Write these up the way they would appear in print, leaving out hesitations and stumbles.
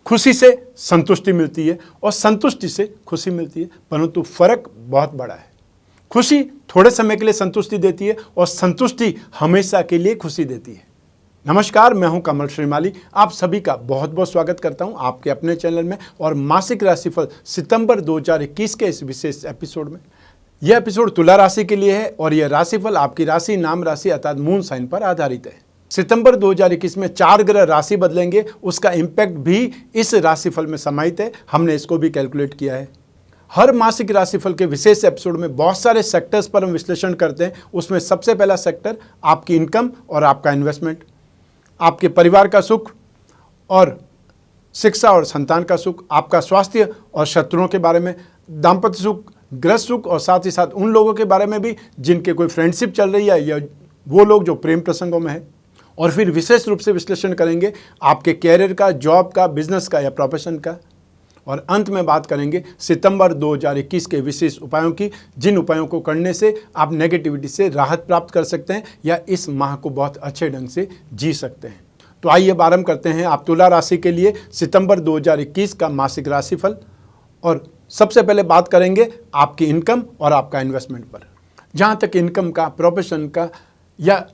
खुशी से संतुष्टि मिलती है और संतुष्टि से खुशी मिलती है, परंतु फर्क बहुत बड़ा है। खुशी थोड़े समय के लिए संतुष्टि देती है और संतुष्टि हमेशा के लिए खुशी देती है। नमस्कार, मैं हूं कमल श्रीमाली। आप सभी का बहुत बहुत स्वागत करता हूं आपके अपने चैनल में और मासिक राशिफल सितंबर 2021 के इस विशेष एपिसोड में। यह एपिसोड तुला राशि के लिए है और यह राशिफल आपकी राशि, नाम राशि अर्थात मून साइन पर आधारित है। सितंबर 2021 में 4 ग्रह राशि बदलेंगे, उसका इम्पैक्ट भी इस राशिफल में समाहित है। हमने इसको भी कैलकुलेट किया है। हर मासिक राशिफल के विशेष एपिसोड में बहुत सारे सेक्टर्स पर हम विश्लेषण करते हैं। उसमें सबसे पहला सेक्टर आपकी इनकम और आपका इन्वेस्टमेंट, आपके परिवार का सुख और शिक्षा और संतान का सुख, आपका स्वास्थ्य और शत्रुओं के बारे में, दाम्पत्य सुख, गृह सुख और साथ ही साथ उन लोगों के बारे में भी जिनके कोई फ्रेंडशिप चल रही है या वो लोग जो प्रेम प्रसंगों में है। और फिर विशेष रूप से विश्लेषण करेंगे आपके कैरियर का, जॉब का, बिजनेस का या प्रोफेशन का। और अंत में बात करेंगे सितंबर 2021 के विशेष उपायों की, जिन उपायों को करने से आप नेगेटिविटी से राहत प्राप्त कर सकते हैं या इस माह को बहुत अच्छे ढंग से जी सकते हैं। तो आइए आरंभ करते हैं आप तुला राशि के लिए सितंबर 2021 का मासिक राशिफल। और सबसे पहले बात करेंगे आपकी इनकम और आपका इन्वेस्टमेंट पर। जहाँ तक इनकम का, प्रोफेशन का या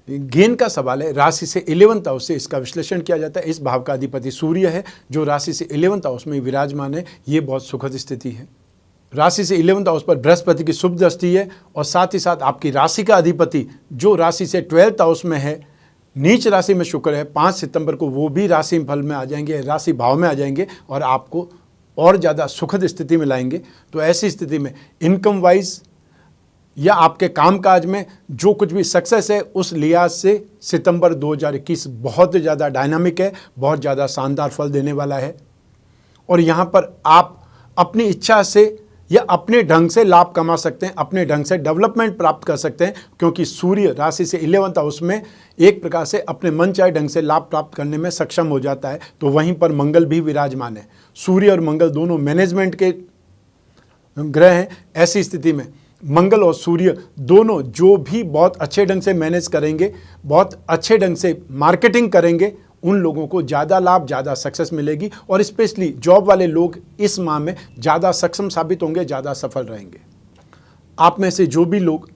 गेन का सवाल है, राशि से 11th हाउस से इसका विश्लेषण किया जाता है। इस भाव का अधिपति सूर्य है जो राशि से 11th हाउस में विराजमान है। ये बहुत सुखद स्थिति है। राशि से 11th हाउस पर बृहस्पति की शुभ दृष्टि है और साथ ही साथ आपकी राशि का अधिपति जो राशि से 12th हाउस में है, नीच राशि में शुक्र है। 5 सितंबर को वो भी राशि फल में आ जाएंगे, राशि भाव में आ जाएंगे और आपको और ज़्यादा सुखद स्थिति में लाएंगे। तो ऐसी स्थिति में इनकम वाइज या आपके कामकाज में जो कुछ भी सक्सेस है, उस लिहाज से सितंबर 2021 बहुत ज़्यादा डायनामिक है, बहुत ज़्यादा शानदार फल देने वाला है। और यहाँ पर आप अपनी इच्छा से या अपने ढंग से लाभ कमा सकते हैं, अपने ढंग से डेवलपमेंट प्राप्त कर सकते हैं, क्योंकि सूर्य राशि से 11th हाउस में एक प्रकार से अपने मन चाहे ढंग से लाभ प्राप्त करने में सक्षम हो जाता है। तो वहीं पर मंगल भी विराजमान है। सूर्य और मंगल दोनों मैनेजमेंट के ग्रह हैं। ऐसी स्थिति में मंगल और सूर्य दोनों जो भी बहुत अच्छे ढंग से मैनेज करेंगे, बहुत अच्छे ढंग से मार्केटिंग करेंगे, उन लोगों को ज़्यादा लाभ, ज़्यादा सक्सेस मिलेगी। और स्पेशली जॉब वाले लोग इस माह में ज़्यादा सक्षम साबित होंगे, ज़्यादा सफल रहेंगे। आप में से जो भी लोग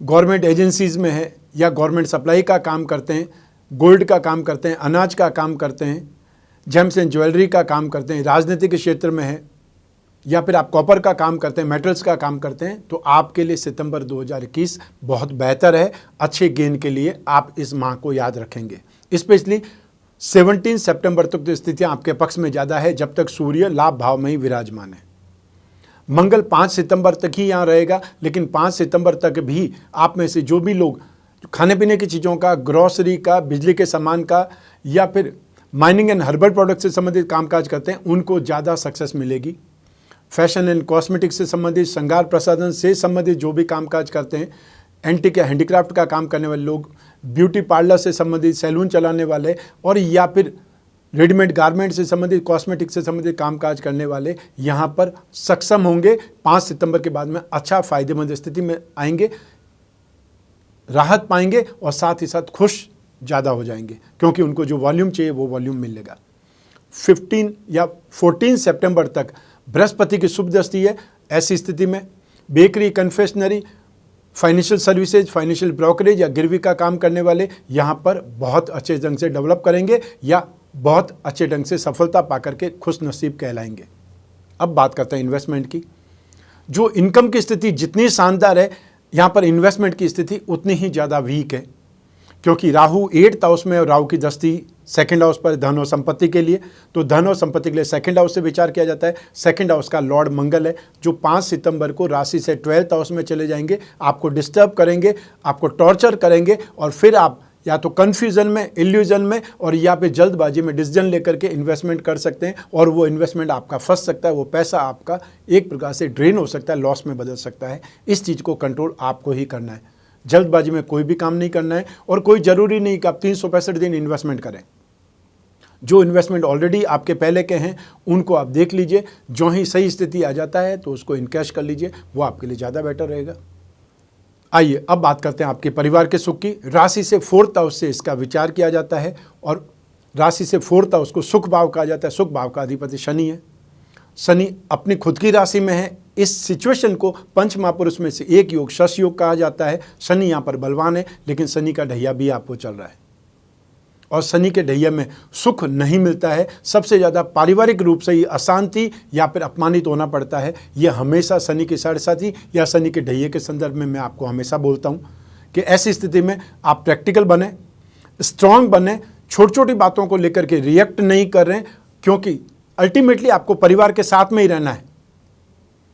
गवर्नमेंट एजेंसीज़ में हैं या गवर्नमेंट सप्लाई का काम करते हैं, गोल्ड का काम करते हैं, अनाज का काम करते हैं, जेम्स एंड ज्वेलरी का काम करते हैं, राजनीतिक क्षेत्र में है या फिर आप कॉपर का काम करते हैं, मेटल्स का काम करते हैं, तो आपके लिए सितंबर 2021 बहुत बेहतर है। अच्छे गेन के लिए आप इस माह को याद रखेंगे। स्पेशली 17 सितंबर तक तो स्थितियां आपके पक्ष में ज़्यादा है, जब तक सूर्य लाभ भाव में ही विराजमान है। मंगल 5 सितंबर तक ही यहाँ रहेगा, लेकिन 5 सितंबर तक भी आप में से जो भी लोग खाने पीने की चीज़ों का, ग्रॉसरी का, बिजली के सामान का या फिर माइनिंग एंड हर्बल प्रोडक्ट से संबंधित कामकाज करते हैं, उनको ज़्यादा सक्सेस मिलेगी। फैशन एंड कॉस्मेटिक्स से संबंधित, श्रृंगार प्रसाधन से संबंधित जो भी कामकाज करते हैं, एंटीक या हैंडीक्राफ्ट का काम करने वाले लोग, ब्यूटी पार्लर से संबंधित, सैलून चलाने वाले और या फिर रेडीमेड गारमेंट से संबंधित, कॉस्मेटिक्स से संबंधित कामकाज करने वाले यहाँ पर सक्षम होंगे। 5 सितंबर के बाद में अच्छा फायदेमंद स्थिति में आएंगे, राहत पाएंगे और साथ ही साथ खुश ज़्यादा हो जाएंगे, क्योंकि उनको जो वॉल्यूम चाहिए वो वॉल्यूम मिलेगा। 15 या 14 सितंबर तक बृहस्पति की शुभ दृष्टि है। ऐसी स्थिति में bakery, confectionery, financial services, financial brokerage या गिरवी का काम करने वाले यहाँ पर बहुत अच्छे ढंग से डेवलप करेंगे या बहुत अच्छे ढंग से सफलता पाकर के खुश नसीब कहलाएंगे। अब बात करते हैं इन्वेस्टमेंट की। जो इनकम की स्थिति जितनी शानदार है, यहाँ पर इन्वेस्टमेंट की स्थिति उतनी ही ज़्यादा वीक है, क्योंकि राहु 8th हाउस में और राहु की दृष्टि 2nd हाउस पर धन और संपत्ति के लिए। तो धन और संपत्ति के लिए 2nd हाउस से विचार किया जाता है। 2nd हाउस का लॉर्ड मंगल है, जो 5 सितंबर को राशि से 12th हाउस में चले जाएंगे, आपको डिस्टर्ब करेंगे, आपको टॉर्चर करेंगे और फिर आप या तो कन्फ्यूज़न में, इल्यूजन में और या फिर जल्दबाजी में डिसीजन लेकर के इन्वेस्टमेंट कर सकते हैं और वो इन्वेस्टमेंट आपका फंस सकता है, वो पैसा आपका एक प्रकार से ड्रेन हो सकता है, लॉस में बदल सकता है। इस चीज़ को कंट्रोल आपको ही करना है। जल्दबाजी में कोई भी काम नहीं करना है और कोई ज़रूरी नहीं कि आप 365 दिन इन्वेस्टमेंट करें। जो इन्वेस्टमेंट ऑलरेडी आपके पहले के हैं उनको आप देख लीजिए, जो ही सही स्थिति आ जाता है तो उसको इनकैश कर लीजिए, वो आपके लिए ज़्यादा बेटर रहेगा। आइए अब बात करते हैं आपके परिवार के सुख की। राशि से 4th हाउस से इसका विचार किया जाता है और राशि से 4th हाउस को सुख भाव कहा जाता है। सुख भाव का अधिपति शनि है। शनि अपनी खुद की राशि में है। इस सिचुएशन को पंच महापुरुष में से एक योग शश योग कहा जाता है। शनि यहाँ पर बलवान है, लेकिन शनि का ढैया भी आपको चल रहा है और शनि के ढैया में सुख नहीं मिलता है। सबसे ज़्यादा पारिवारिक रूप से ही अशांति या फिर अपमानित होना पड़ता है। यह हमेशा शनि के साढ़े साथी या शनि के ढैये के संदर्भ में मैं आपको हमेशा बोलता हूँ कि ऐसी स्थिति में आप प्रैक्टिकल बने, स्ट्रांग बने, छोटी छोटी बातों को लेकर के रिएक्ट नहीं कर रहे हैं, क्योंकि अल्टीमेटली आपको परिवार के साथ में ही रहना है।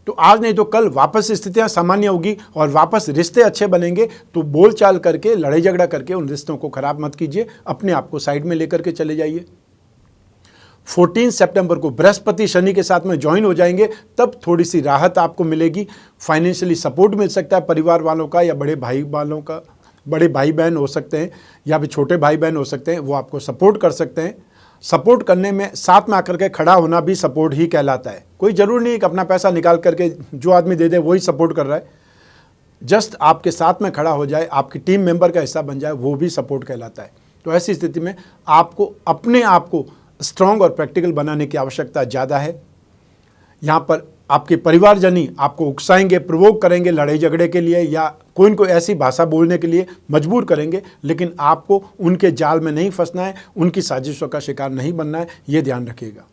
तो आज नहीं तो कल वापस स्थितियां सामान्य होगी और वापस रिश्ते अच्छे बनेंगे। तो बोलचाल करके, लड़ाई झगड़ा करके उन रिश्तों को खराब मत कीजिए, अपने आप को साइड में लेकर के चले जाइए। 14 सितंबर को बृहस्पति शनि के साथ में ज्वाइन हो जाएंगे, तब थोड़ी सी राहत आपको मिलेगी। फाइनेंशियली सपोर्ट मिल सकता है परिवार वालों का या बड़े भाई वालों का, बड़े भाई बहन हो सकते हैं या फिर छोटे भाई बहन हो सकते हैं, वो आपको सपोर्ट कर सकते हैं। सपोर्ट करने में साथ में आकर के खड़ा होना भी सपोर्ट ही कहलाता है। कोई ज़रूरी नहीं कि अपना पैसा निकाल करके जो आदमी दे दे वही सपोर्ट कर रहा है। जस्ट आपके साथ में खड़ा हो जाए, आपकी टीम मेंबर का हिस्सा बन जाए, वो भी सपोर्ट कहलाता है। तो ऐसी स्थिति में आपको अपने आप को स्ट्रांग और प्रैक्टिकल बनाने की आवश्यकता ज़्यादा है। यहाँ पर आपके परिवारजनी आपको उकसाएंगे, प्रोवोक करेंगे लड़ाई झगड़े के लिए या कोई न कोई ऐसी भाषा बोलने के लिए मजबूर करेंगे, लेकिन आपको उनके जाल में नहीं फंसना है, उनकी साजिशों का शिकार नहीं बनना है, ये ध्यान रखिएगा।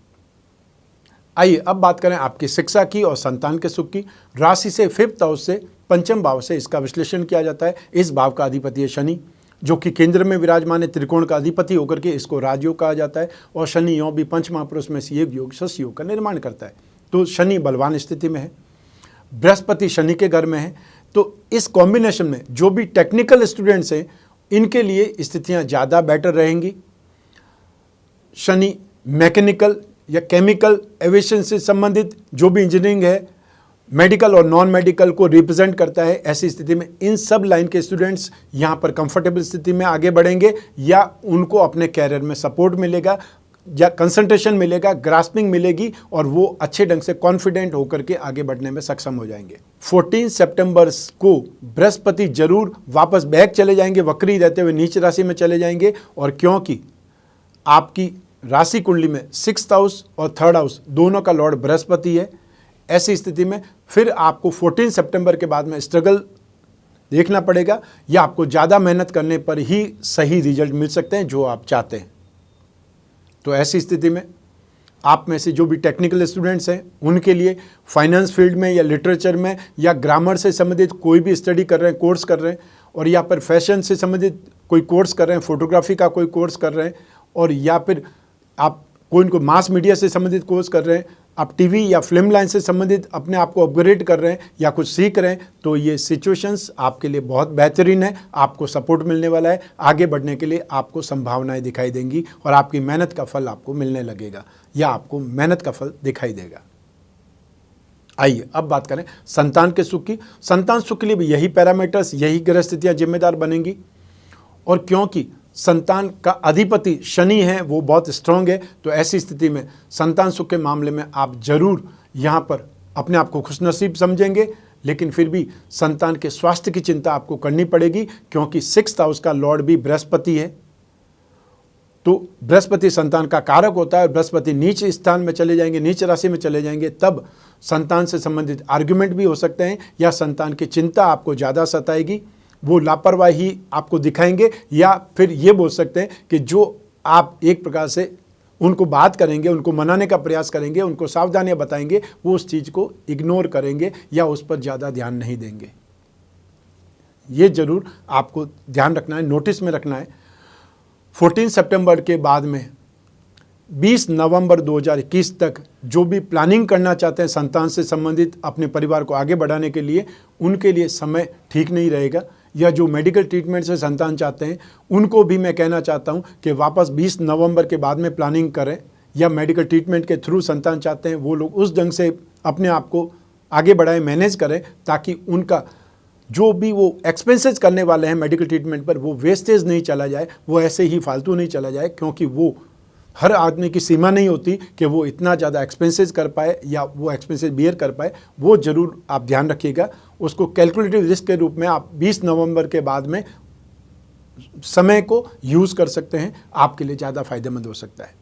आइए अब बात करें आपकी शिक्षा की और संतान के सुख की। राशि से 5th हाउस से, पंचम भाव से इसका विश्लेषण किया जाता है। इस भाव का अधिपति है शनि, जो कि केंद्र में विराजमान है। त्रिकोण का अधिपति होकर के इसको राजयोग कहा जाता है और शनि यों भी पंच महापुरुष में से एक योग शश योग का निर्माण करता है। तो शनि बलवान स्थिति में है, बृहस्पति शनि के घर में है। तो इस कॉम्बिनेशन में जो भी टेक्निकल स्टूडेंट्स हैं, इनके लिए स्थितियां ज़्यादा बेटर रहेंगी। शनि मैकेनिकल या केमिकल एविएशन से संबंधित जो भी इंजीनियरिंग है, मेडिकल और नॉन मेडिकल को रिप्रेजेंट करता है। ऐसी स्थिति में इन सब लाइन के स्टूडेंट्स यहाँ पर कंफर्टेबल स्थिति में आगे बढ़ेंगे या उनको अपने कैरियर में सपोर्ट मिलेगा या कंसंट्रेशन मिलेगा, ग्रास्पिंग मिलेगी और वो अच्छे ढंग से कॉन्फिडेंट होकर के आगे बढ़ने में सक्षम हो जाएंगे। 14 सितंबर को बृहस्पति जरूर वापस बैक चले जाएंगे, वक्री रहते हुए नीच राशि में चले जाएंगे। और क्योंकि आपकी राशि कुंडली में 6th हाउस और 3rd हाउस दोनों का लॉर्ड बृहस्पति है, ऐसी स्थिति में फिर आपको 14 सितंबर के बाद में स्ट्रगल देखना पड़ेगा या आपको ज़्यादा मेहनत करने पर ही सही रिजल्ट मिल सकते हैं जो आप चाहते हैं। तो ऐसी स्थिति में आप में से जो भी टेक्निकल स्टूडेंट्स हैं, उनके लिए फाइनेंस फील्ड में या लिटरेचर में या ग्रामर से संबंधित कोई भी स्टडी कर रहे हैं, कोर्स कर रहे हैं, और या फिर फैशन से संबंधित कोई कोर्स कर रहे हैं, फोटोग्राफी का कोई कोर्स कर रहे हैं, और या फिर आप कोई इनको मास मीडिया से संबंधित कोर्स कर रहे हैं, आप टीवी या फिल्म लाइन से संबंधित अपने आप को अपग्रेड कर रहे हैं या कुछ सीख रहे हैं, तो ये सिचुएशंस आपके लिए बहुत बेहतरीन है। आपको सपोर्ट मिलने वाला है, आगे बढ़ने के लिए आपको संभावनाएं दिखाई देंगी और आपकी मेहनत का फल आपको मिलने लगेगा या आपको मेहनत का फल दिखाई देगा। आइए अब बात करें संतान के सुख की। संतान सुख के लिए भी यही पैरामीटर्स, यही ग्रह स्थितियाँ जिम्मेदार बनेंगी। और क्योंकि संतान का अधिपति शनि है, वो बहुत स्ट्रांग है, तो ऐसी स्थिति में संतान सुख के मामले में आप जरूर यहाँ पर अपने आप को खुशनसीब समझेंगे, लेकिन फिर भी संतान के स्वास्थ्य की चिंता आपको करनी पड़ेगी, क्योंकि 6th हाउस का लॉर्ड भी बृहस्पति है। तो बृहस्पति संतान का कारक होता है। बृहस्पति नीच स्थान में चले जाएंगे, नीच राशि में चले जाएंगे, तब संतान से संबंधित आर्ग्यूमेंट भी हो सकते हैं या संतान की चिंता आपको ज़्यादा सताएगी, वो लापरवाही आपको दिखाएंगे, या फिर ये बोल सकते हैं कि जो आप एक प्रकार से उनको बात करेंगे, उनको मनाने का प्रयास करेंगे, उनको सावधानियां बताएंगे, वो उस चीज़ को इग्नोर करेंगे या उस पर ज़्यादा ध्यान नहीं देंगे। ये जरूर आपको ध्यान रखना है, नोटिस में रखना है। 14 सितंबर के बाद में 20 नवंबर 2021 तक जो भी प्लानिंग करना चाहते हैं संतान से संबंधित अपने परिवार को आगे बढ़ाने के लिए, उनके लिए समय ठीक नहीं रहेगा। या जो मेडिकल ट्रीटमेंट से संतान चाहते हैं, उनको भी मैं कहना चाहता हूं कि वापस 20 नवंबर के बाद में प्लानिंग करें, या मेडिकल ट्रीटमेंट के थ्रू संतान चाहते हैं वो लोग उस ढंग से अपने आप को आगे बढ़ाएं, मैनेज करें, ताकि उनका जो भी वो एक्सपेंसेस करने वाले हैं मेडिकल ट्रीटमेंट पर, वो वेस्टेज नहीं चला जाए, वो ऐसे ही फालतू नहीं चला जाए, क्योंकि वो हर आदमी की सीमा नहीं होती कि वो इतना ज़्यादा एक्सपेंसेस कर पाए या वो एक्सपेंसेस बियर कर पाए। वो ज़रूर आप ध्यान रखिएगा। उसको कैलकुलेटिव रिस्क के रूप में आप 20 नवंबर के बाद में समय को यूज़ कर सकते हैं, आपके लिए ज़्यादा फायदेमंद हो सकता है।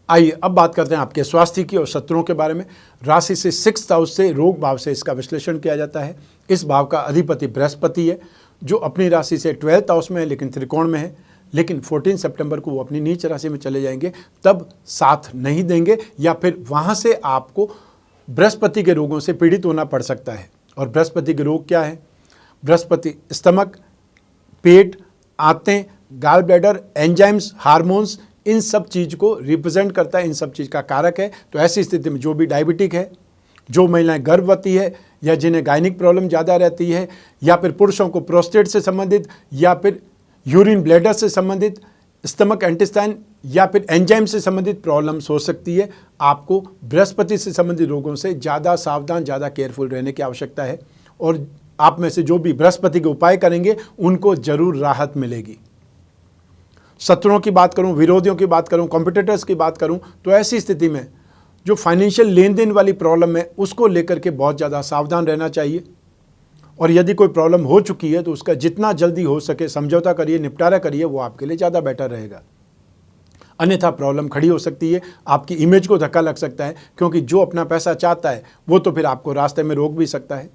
आइए अब बात करते हैं आपके स्वास्थ्य की और शत्रुओं के बारे में। राशि से 6th हाउस से रोग भाव से इसका विश्लेषण किया जाता है। इस भाव का अधिपति बृहस्पति है, जो अपनी राशि से 12th हाउस में है लेकिन त्रिकोण में है। लेकिन 14 सितंबर को वो अपनी नीच राशि में चले जाएंगे, तब साथ नहीं देंगे या फिर वहाँ से आपको बृहस्पति के रोगों से पीड़ित होना पड़ सकता है। और बृहस्पति के रोग क्या है? बृहस्पति स्टमक, पेट, आंतें, गाल ब्लैडर, एंजाइम्स, हार्मोन्स, इन सब चीज़ को रिप्रेजेंट करता है, इन सब चीज़ का कारक है। तो ऐसी स्थिति में जो भी डायबिटिक है, जो महिलाएं गर्भवती है या जिन्हें गायनिक प्रॉब्लम ज़्यादा रहती है, या फिर पुरुषों को प्रोस्टेट से संबंधित या फिर यूरिन ब्लैडर से संबंधित, स्टमक इंटेस्टाइन या फिर एंजाइम से संबंधित प्रॉब्लम्स हो सकती है। आपको बृहस्पति से संबंधित रोगों से ज़्यादा सावधान, ज़्यादा केयरफुल रहने की आवश्यकता है। और आप में से जो भी बृहस्पति के उपाय करेंगे उनको जरूर राहत मिलेगी। शत्रुओं की बात करूं, विरोधियों की बात करूं, कॉम्पिटिटर्स की बात करूं, तो ऐसी स्थिति में जो फाइनेंशियल लेन देन वाली प्रॉब्लम है उसको लेकर के बहुत ज़्यादा सावधान रहना चाहिए। और यदि कोई प्रॉब्लम हो चुकी है तो उसका जितना जल्दी हो सके समझौता करिए, निपटारा करिए, वो आपके लिए ज़्यादा बेटर रहेगा। अन्यथा प्रॉब्लम खड़ी हो सकती है, आपकी इमेज को धक्का लग सकता है, क्योंकि जो अपना पैसा चाहता है वो तो फिर आपको रास्ते में रोक भी सकता है।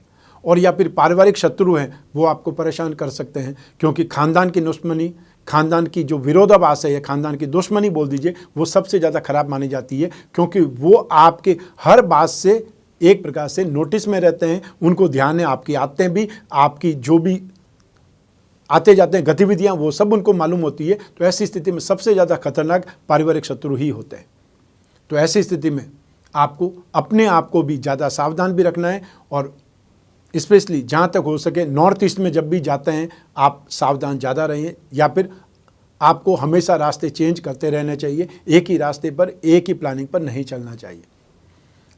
और या फिर पारिवारिक शत्रु हैं वो आपको परेशान कर सकते हैं, क्योंकि खानदान की दुश्मनी, खानदान की जो विरोधाभास है या खानदान की दुश्मनी बोल दीजिए, वो सबसे ज़्यादा खराब मानी जाती है, क्योंकि वो आपके हर बात से एक प्रकार से नोटिस में रहते हैं। उनको ध्यान है, आपकी आदतें भी, आपकी जो भी आते जाते हैं गतिविधियां, वो सब उनको मालूम होती है। तो ऐसी स्थिति में सबसे ज़्यादा खतरनाक पारिवारिक शत्रु ही होते हैं। तो ऐसी स्थिति में आपको अपने आप को भी ज़्यादा सावधान भी रखना है, और स्पेशली जहाँ तक हो सके नॉर्थ ईस्ट में जब भी जाते हैं आप सावधान ज़्यादा रहिए, या फिर आपको हमेशा रास्ते चेंज करते रहना चाहिए। एक ही रास्ते पर, एक ही प्लानिंग पर नहीं चलना चाहिए।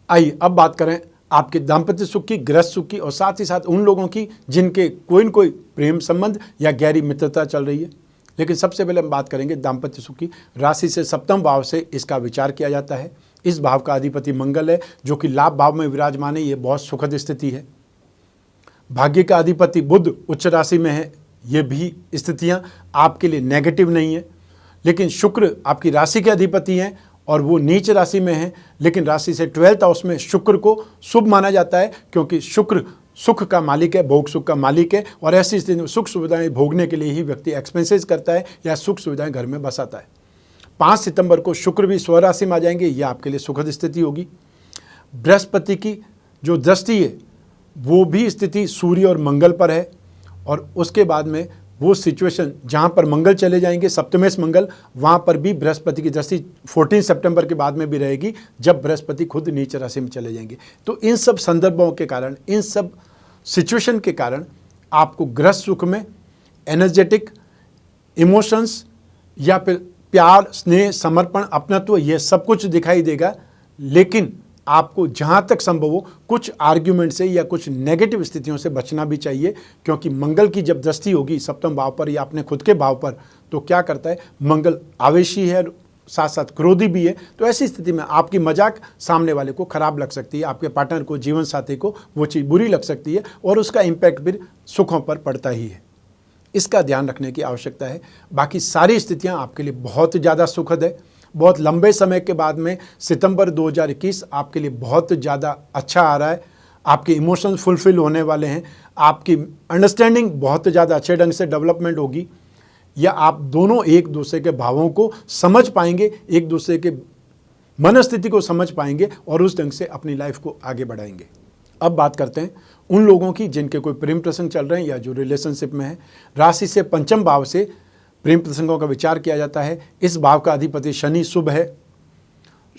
आइए अब बात करें आपके दाम्पत्य सुख की, गृहस्थ सुख की, और साथ ही साथ उन लोगों की जिनके कोई न कोई प्रेम संबंध या गहरी मित्रता चल रही है। लेकिन सबसे पहले हम बात करेंगे दाम्पत्य सुख की। राशि से 7वें भाव से इसका विचार किया जाता है। इस भाव का अधिपति मंगल है, जो कि लाभ भाव में विराजमान है। ये बहुत सुखद स्थिति है। भाग्य का अधिपति बुध उच्च राशि में है। ये भी स्थितियां आपके लिए नेगेटिव नहीं है। लेकिन शुक्र आपकी राशि के अधिपति हैं और वो नीच राशि में है। लेकिन राशि से 12th हाउस में शुक्र को शुभ माना जाता है, क्योंकि शुक्र सुख का मालिक है, भोग सुख का मालिक है। और ऐसी स्थिति में सुख सुविधाएं भोगने के लिए ही व्यक्ति एक्सपेंसेस करता है या सुख सुविधाएं घर में बसाता है। 5 सितंबर को शुक्र भी स्वराशि में आ जाएंगे। यह आपके लिए सुखद स्थिति होगी। बृहस्पति की जो दृष्टि है वो भी स्थिति सूर्य और मंगल पर है, और उसके बाद में वो सिचुएशन जहाँ पर मंगल चले जाएंगे, सप्तमेश मंगल, वहाँ पर भी बृहस्पति की दृष्टि 14 सितंबर के बाद में भी रहेगी, जब बृहस्पति खुद नीच राशि में चले जाएंगे। तो इन सब संदर्भों के कारण, इन सब सिचुएशन के कारण आपको गृहस्थ सुख में एनर्जेटिक इमोशंस या फिर प्यार, स्नेह, समर्पण, अपनत्व, यह सब कुछ दिखाई देगा। लेकिन आपको जहाँ तक संभव हो कुछ आर्ग्यूमेंट से या कुछ नेगेटिव स्थितियों से बचना भी चाहिए, क्योंकि मंगल की जब दृष्टि होगी 7वें भाव पर या अपने खुद के भाव पर, तो क्या करता है, मंगल आवेशी है, साथ साथ क्रोधी भी है। तो ऐसी स्थिति में आपकी मजाक सामने वाले को खराब लग सकती है, आपके पार्टनर को, जीवन साथी को वो चीज़ बुरी लग सकती है, और उसका इम्पैक्ट फिर सुखों पर पड़ता ही है। इसका ध्यान रखने की आवश्यकता है। बाकी सारी स्थितियाँ आपके लिए बहुत ज़्यादा सुखद है। बहुत लंबे समय के बाद में सितंबर 2021 आपके लिए बहुत ज़्यादा अच्छा आ रहा है। आपके इमोशंस फुलफिल होने वाले हैं। आपकी अंडरस्टैंडिंग बहुत ज़्यादा अच्छे ढंग से डेवलपमेंट होगी, या आप दोनों एक दूसरे के भावों को समझ पाएंगे, एक दूसरे के मनस्थिति को समझ पाएंगे और उस ढंग से अपनी लाइफ को आगे बढ़ाएंगे। अब बात करते हैं उन लोगों की जिनके कोई प्रेम प्रसंग चल रहे हैं या जो रिलेशनशिप में है। राशि से 5वें भाव से प्रेम प्रसंगों का विचार किया जाता है। इस भाव का अधिपति शनि शुभ है।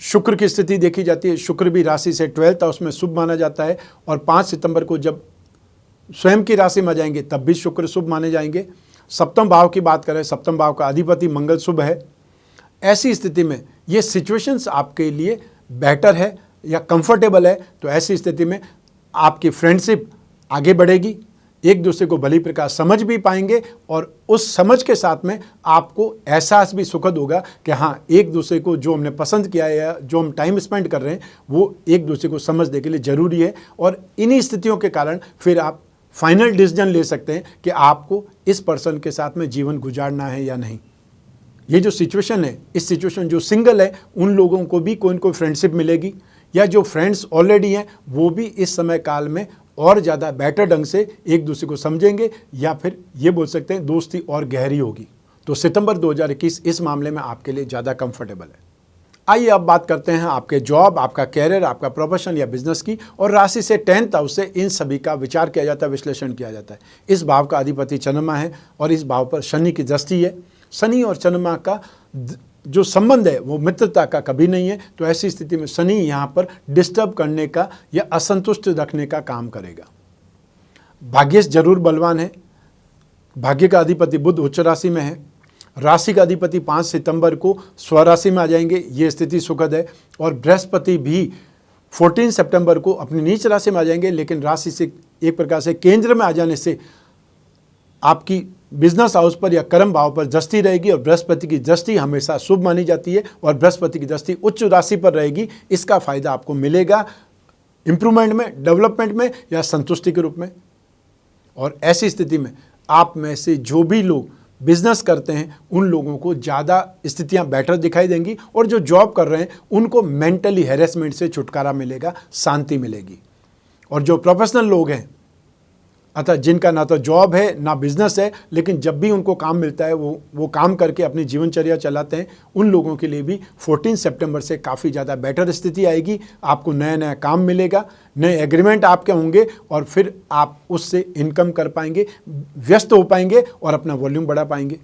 शुक्र की स्थिति देखी जाती है। शुक्र भी राशि से 12th हाउस में शुभ माना जाता है, और 5 सितंबर को जब स्वयं की राशि में जाएंगे तब भी शुक्र शुभ माने जाएंगे। 7वें भाव की बात करें, 7वें भाव का अधिपति मंगल शुभ है। ऐसी स्थिति में ये सिचुएशंस आपके लिए बेटर है या कंफर्टेबल है। तो ऐसी स्थिति में आपकी फ्रेंडशिप आगे बढ़ेगी, एक दूसरे को भली प्रकार समझ भी पाएंगे, और उस समझ के साथ में आपको एहसास भी सुखद होगा कि हाँ, एक दूसरे को जो हमने पसंद किया है या जो हम टाइम स्पेंड कर रहे हैं वो एक दूसरे को समझने के लिए ज़रूरी है। और इन्हीं स्थितियों के कारण फिर आप फाइनल डिसीजन ले सकते हैं कि आपको इस पर्सन के साथ में जीवन गुजारना है या नहीं। ये जो सिचुएशन है, इस सिचुएशन जो सिंगल है उन लोगों को भी कोई न कोई फ्रेंडशिप मिलेगी, या जो फ्रेंड्स ऑलरेडी हैं वो भी इस समय काल में और ज़्यादा बेटर ढंग से एक दूसरे को समझेंगे, या फिर ये बोल सकते हैं दोस्ती और गहरी होगी। तो सितंबर 2021 इस मामले में आपके लिए ज़्यादा कंफर्टेबल है। आइए अब बात करते हैं आपके जॉब, आपका कैरियर, आपका प्रोफेशन या बिजनेस की। और राशि से 10th हाउस से इन सभी का विचार किया जाता है, विश्लेषण किया जाता है। इस भाव का अधिपति चंद्रमा है और इस भाव पर शनि की दृष्टि है। शनि और चंद्रमा का जो संबंध है वो मित्रता का कभी नहीं है। तो ऐसी स्थिति में शनि यहाँ पर डिस्टर्ब करने का या असंतुष्ट रखने का काम करेगा। भाग्येश जरूर बलवान है। भाग्य का अधिपति बुध उच्च राशि में है। राशि का अधिपति 5 सितंबर को स्वराशि में आ जाएंगे, ये स्थिति सुखद है। और बृहस्पति भी 14 सितंबर को अपनी नीच राशि में आ जाएंगे, लेकिन राशि से एक प्रकार से केंद्र में आ जाने से आपकी बिजनेस हाउस पर या कर्म भाव पर दृष्टि रहेगी। और बृहस्पति की दृष्टि हमेशा शुभ मानी जाती है, और बृहस्पति की दृष्टि उच्च राशि पर रहेगी। इसका फायदा आपको मिलेगा इंप्रूवमेंट में, डेवलपमेंट में या संतुष्टि के रूप में। और ऐसी स्थिति में आप में से जो भी लोग बिजनेस करते हैं उन लोगों को ज़्यादा स्थितियां बेटर दिखाई देंगी, और जो जॉब कर रहे हैं उनको मेंटली हैरेसमेंट से छुटकारा मिलेगा, शांति मिलेगी। और जो प्रोफेशनल लोग हैं, अतः जिनका ना तो जॉब है ना बिजनेस है, लेकिन जब भी उनको काम मिलता है वो काम करके अपनी जीवनचर्या चलाते हैं, उन लोगों के लिए भी 14 सितंबर से काफ़ी ज़्यादा बेटर स्थिति आएगी। आपको नया नया काम मिलेगा, नए एग्रीमेंट आपके होंगे, और फिर आप उससे इनकम कर पाएंगे, व्यस्त हो पाएंगे और अपना वॉल्यूम बढ़ा पाएंगे।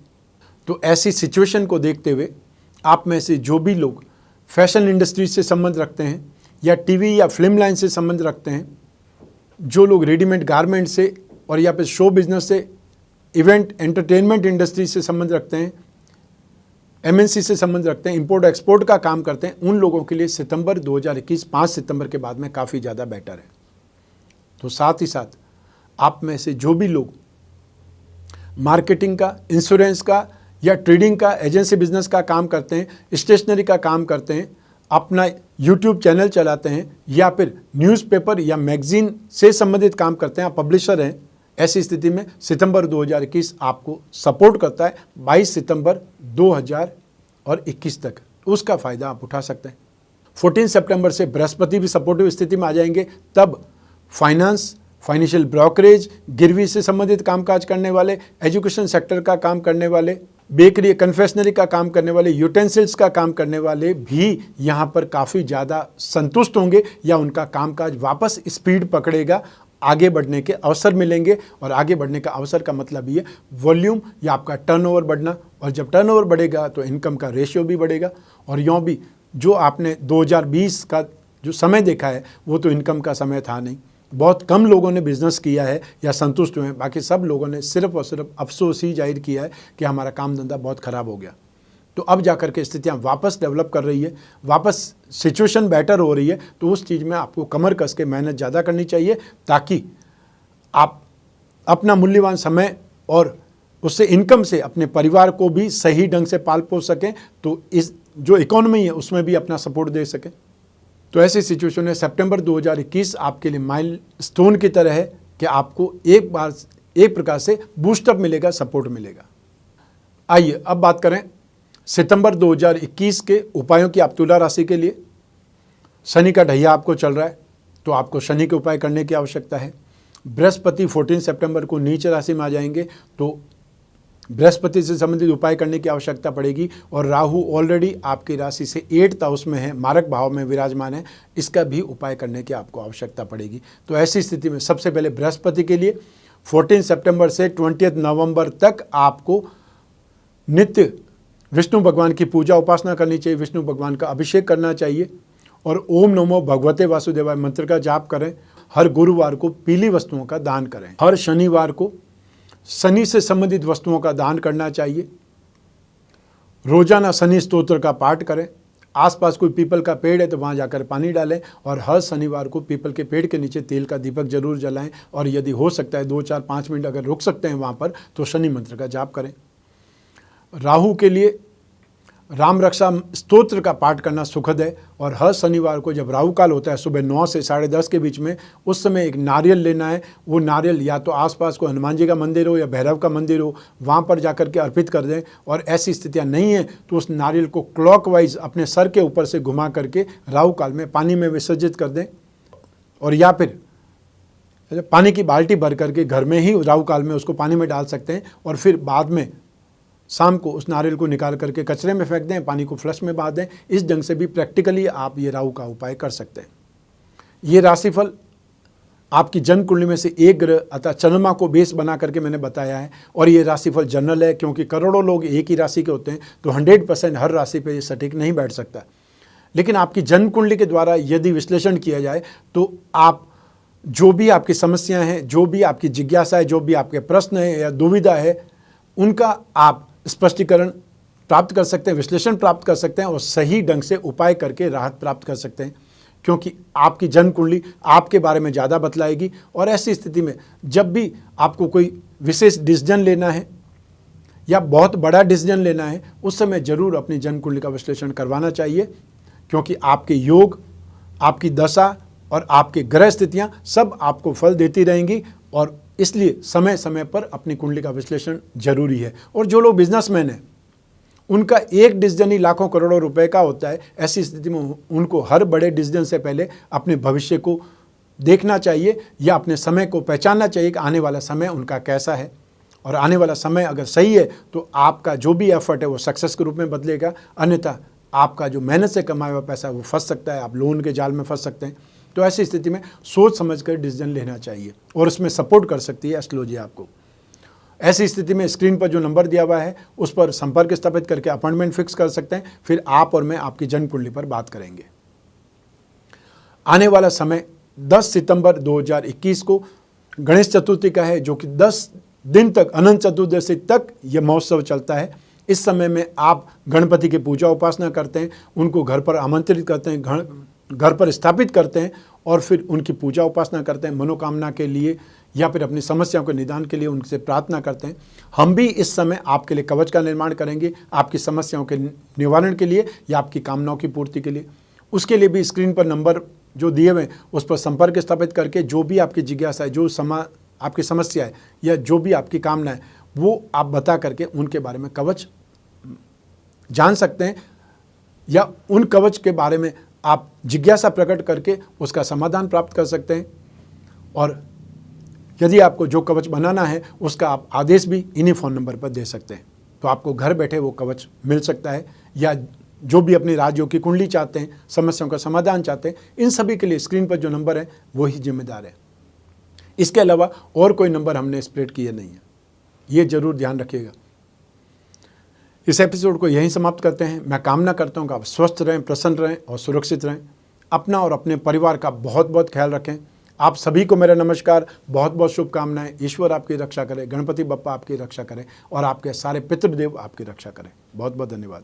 तो ऐसी सिचुएशन को देखते हुए आप में से जो भी लोग फैशन इंडस्ट्री से संबंध रखते हैं या टीवी या फिल्म लाइन से संबंध रखते हैं, जो लोग रेडीमेड गारमेंट से और या फिर शो बिजनेस से, इवेंट एंटरटेनमेंट इंडस्ट्री से संबंध रखते हैं, एमएनसी से संबंध रखते हैं, इंपोर्ट एक्सपोर्ट का काम करते हैं, उन लोगों के लिए सितंबर 2021 5 सितंबर के बाद में काफ़ी ज़्यादा बेटर है। तो साथ ही साथ आप में से जो भी लोग मार्केटिंग का, इंश्योरेंस का या ट्रेडिंग का, एजेंसी बिजनेस का काम करते हैं, स्टेशनरी का काम करते हैं, अपना यूट्यूब चैनल चलाते हैं या फिर न्यूज़पेपर या मैगजीन से संबंधित काम करते हैं, आप पब्लिशर हैं, ऐसी स्थिति में सितंबर 2021 आपको सपोर्ट करता है। 22 सितंबर 2021 तक उसका फ़ायदा आप उठा सकते हैं। 14 सितंबर से बृहस्पति भी सपोर्टिव स्थिति में आ जाएंगे। तब फाइनेंस, फाइनेंशियल ब्रोकरेज, गिरवी से संबंधित कामकाज करने वाले, एजुकेशन सेक्टर का काम करने वाले, बेकरी, कन्फेक्शनरी का काम करने वाले, यूटेंसिल्स का काम करने वाले भी यहाँ पर काफ़ी ज़्यादा संतुष्ट होंगे, या उनका कामकाज वापस स्पीड पकड़ेगा, आगे बढ़ने के अवसर मिलेंगे। और आगे बढ़ने का अवसर का मतलब ये वॉल्यूम या आपका टर्नओवर बढ़ना, और जब टर्नओवर बढ़ेगा तो इनकम का रेशियो भी बढ़ेगा। और यूँ भी जो आपने 2020 का जो समय देखा है वो तो इनकम का समय था नहीं, बहुत कम लोगों ने बिजनेस किया है या संतुष्ट हुए हैं, बाकी सब लोगों ने सिर्फ और सिर्फ अफसोस ही जाहिर किया है कि हमारा काम धंधा बहुत ख़राब हो गया। तो अब जाकर के स्थितियाँ वापस डेवलप कर रही है, वापस सिचुएशन बेटर हो रही है। तो उस चीज़ में आपको कमर कस के मेहनत ज़्यादा करनी चाहिए, ताकि आप अपना मूल्यवान समय और उससे इनकम से अपने परिवार को भी सही ढंग से पाल पोस सकें, तो इस जो इकोनॉमी है उसमें भी अपना सपोर्ट दे सकें। तो ऐसी सिचुएशन में सितंबर 2021 आपके लिए माइलस्टोन की तरह है कि आपको एक प्रकार से बूस्टअप मिलेगा, सपोर्ट मिलेगा। आइए अब बात करें सितंबर 2021 के उपायों की। आप तुला राशि के लिए शनि का ढैया आपको चल रहा है, तो आपको शनि के उपाय करने की आवश्यकता है। बृहस्पति 14 सितंबर को नीच राशि में आ जाएंगे, तो बृहस्पति से संबंधित उपाय करने की आवश्यकता पड़ेगी। और राहु ऑलरेडी आपकी राशि से 8th हाउस में है, मारक भाव में विराजमान है, इसका भी उपाय करने की आपको आवश्यकता पड़ेगी। तो ऐसी स्थिति में सबसे पहले बृहस्पति के लिए 14 सितंबर से 20 नवंबर तक आपको नित्य विष्णु भगवान की पूजा उपासना करनी चाहिए, विष्णु भगवान का अभिषेक करना चाहिए, और ओम नमो भगवते वासुदेवाय मंत्र का जाप करें। हर गुरुवार को पीली वस्तुओं का दान करें। हर शनिवार को शनि से संबंधित वस्तुओं का दान करना चाहिए। रोजाना शनि स्तोत्र का पाठ करें। आसपास कोई पीपल का पेड़ है तो वहाँ जाकर पानी डालें, और हर शनिवार को पीपल के पेड़ के नीचे तेल का दीपक जरूर जलाएं। और यदि हो सकता है 2, 4, 5 मिनट अगर रुक सकते हैं वहाँ पर, तो शनि मंत्र का जाप करें। राहु के लिए राम रक्षा स्तोत्र का पाठ करना सुखद है। और हर शनिवार को जब राहु काल होता है सुबह 9 से 10:30 के बीच में, उस समय एक नारियल लेना है। वो नारियल या तो आसपास को हनुमान जी का मंदिर हो या भैरव का मंदिर हो, वहाँ पर जाकर के अर्पित कर दें। और ऐसी स्थितियाँ नहीं है तो उस नारियल को क्लॉकवाइज अपने सर के ऊपर से घुमा करके राहु काल में पानी में विसर्जित कर दें। और या फिर पानी की बाल्टी भर करके घर में ही राहु काल में उसको पानी में डाल सकते हैं। और फिर बाद में शाम को उस नारियल को निकाल करके कचरे में फेंक दें, पानी को फ्लश में बहा दें। इस ढंग से भी प्रैक्टिकली आप ये राहु का उपाय कर सकते हैं। ये राशिफल आपकी जन्म कुंडली में से एक ग्रह अर्थात चंद्रमा को बेस बना करके मैंने बताया है। और ये राशिफल जनरल है, क्योंकि करोड़ों लोग एक ही राशि के होते हैं, तो 100% हर राशि पे ये सटीक नहीं बैठ सकता। लेकिन आपकी जन्म कुंडली के द्वारा यदि विश्लेषण किया जाए तो आप जो भी आपकी समस्याएं हैं, जो भी आपकी जिज्ञासा है, जो भी आपके प्रश्न है या दुविधा है, उनका आप स्पष्टीकरण प्राप्त कर सकते हैं, विश्लेषण प्राप्त कर सकते हैं और सही ढंग से उपाय करके राहत प्राप्त कर सकते हैं। क्योंकि आपकी जन्म कुंडली आपके बारे में ज़्यादा बतलाएगी। और ऐसी स्थिति में जब भी आपको कोई विशेष डिसीजन लेना है या बहुत बड़ा डिसीजन लेना है, उस समय जरूर अपनी जन्म कुंडली का विश्लेषण करवाना चाहिए। क्योंकि आपके योग, आपकी दशा और आपके ग्रह स्थितियाँ सब आपको फल देती रहेंगी। और इसलिए समय समय पर अपनी कुंडली का विश्लेषण जरूरी है। और जो लोग बिजनेसमैन हैं, उनका एक डिसीजन ही लाखों करोड़ों रुपए का होता है। ऐसी स्थिति में उनको हर बड़े डिसीजन से पहले अपने भविष्य को देखना चाहिए या अपने समय को पहचानना चाहिए कि आने वाला समय उनका कैसा है। और आने वाला समय अगर सही है तो आपका जो भी एफर्ट है वो सक्सेस के रूप में बदलेगा। अन्यथा आपका जो मेहनत से कमाया हुआ पैसा है वो फंस सकता है, आप लोन के जाल में फंस सकते हैं। तो ऐसी स्थिति में सोच समझकर डिसीजन लेना चाहिए और उसमें सपोर्ट कर सकती है एस्ट्रोलॉजी आपको। ऐसी स्थिति में स्क्रीन पर जो नंबर दिया हुआ है उस पर संपर्क स्थापित करके अपॉइंटमेंट फिक्स कर सकते हैं। फिर आप और मैं आपकी जन्म कुंडली पर बात करेंगे। आने वाला समय 10 सितंबर 2021 को गणेश चतुर्थी का है, जो कि 10 दिन तक अनंत चतुर्दशी तक यह महोत्सव चलता है। इस समय में आप गणपति की पूजा उपासना करते हैं, उनको घर पर आमंत्रित करते हैं, घर पर स्थापित करते हैं और फिर उनकी पूजा उपासना करते हैं, मनोकामना के लिए या फिर अपनी समस्याओं के निदान के लिए उनसे प्रार्थना करते हैं। हम भी इस समय आपके लिए कवच का निर्माण करेंगे, आपकी समस्याओं के निवारण के लिए या आपकी कामनाओं की पूर्ति के लिए। उसके लिए भी स्क्रीन पर नंबर जो दिए हुए हैं उस पर संपर्क स्थापित करके जो भी आपकी जिज्ञासा है, जो आपकी समस्या है या जो भी आपकी कामना है, वो आप बता करके उनके बारे में कवच जान सकते हैं या उन कवच के बारे में आप जिज्ञासा प्रकट करके उसका समाधान प्राप्त कर सकते हैं। और यदि आपको जो कवच बनाना है उसका आप आदेश भी इन्हीं फ़ोन नंबर पर दे सकते हैं, तो आपको घर बैठे वो कवच मिल सकता है। या जो भी अपनी राज्यों की कुंडली चाहते हैं, समस्याओं का समाधान चाहते हैं, इन सभी के लिए स्क्रीन पर जो नंबर है वही जिम्मेदार है। इसके अलावा और कोई नंबर हमने स्प्रेड किए नहीं है, ये जरूर ध्यान रखिएगा। इस एपिसोड को यहीं समाप्त करते हैं। मैं कामना करता हूँ कि आप स्वस्थ रहें, प्रसन्न रहें और सुरक्षित रहें। अपना और अपने परिवार का बहुत बहुत ख्याल रखें। आप सभी को मेरा नमस्कार, बहुत बहुत शुभकामनाएं। ईश्वर आपकी रक्षा करे, गणपति बप्पा आपकी रक्षा करें और आपके सारे पितृदेव आपकी रक्षा करें। बहुत बहुत धन्यवाद।